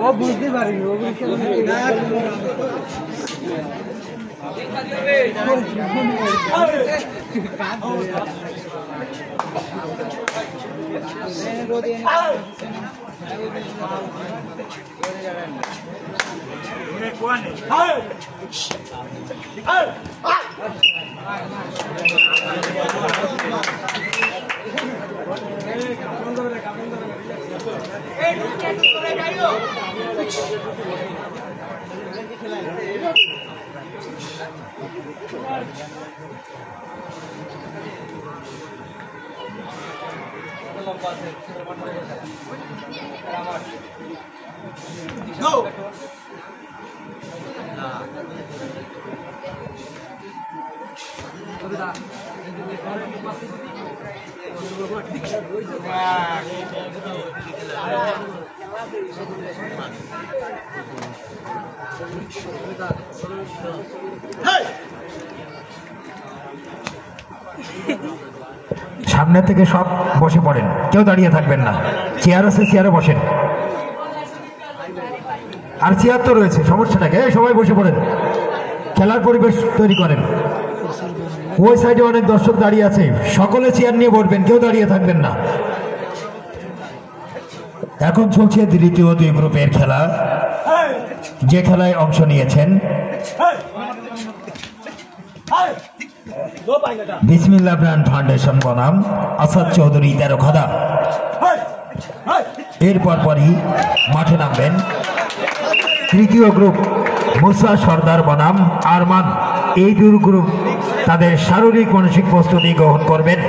ও বুঝতে পারিনি ও No. সামনে থেকে সব বসে পড়েন, কেউ দাঁড়িয়ে থাকবেন না। চেয়ার আছে, চেয়ারে বসেন। আর চেয়ার তো রয়েছে, সমস্যাটাকে সবাই বসে পড়েন, খেলার পরিবেশ তৈরি করেন। ওই সাইডে অনেক দর্শক দাঁড়িয়ে আছে, সকলে চেয়ার নিয়ে বসবেন, কেউ দাঁড়িয়ে থাকবেন না। এখন চলছে দ্বিতীয় দুই গ্রুপের খেলা, যে খেলায় অংশ নিয়েছেন বিসমিল্লাহ ব্র্যান্ড ফাউন্ডেশন বনাম আসাদ চৌধুরী 13 খাদা। এরপর পরই মাঠে নামবেন তৃতীয় গ্রুপ মুসা সর্দার বনাম আরমান। এই দুই গ্রুপ তাদের শারীরিক মানসিক প্রস্তুতি গ্রহণ করবেন।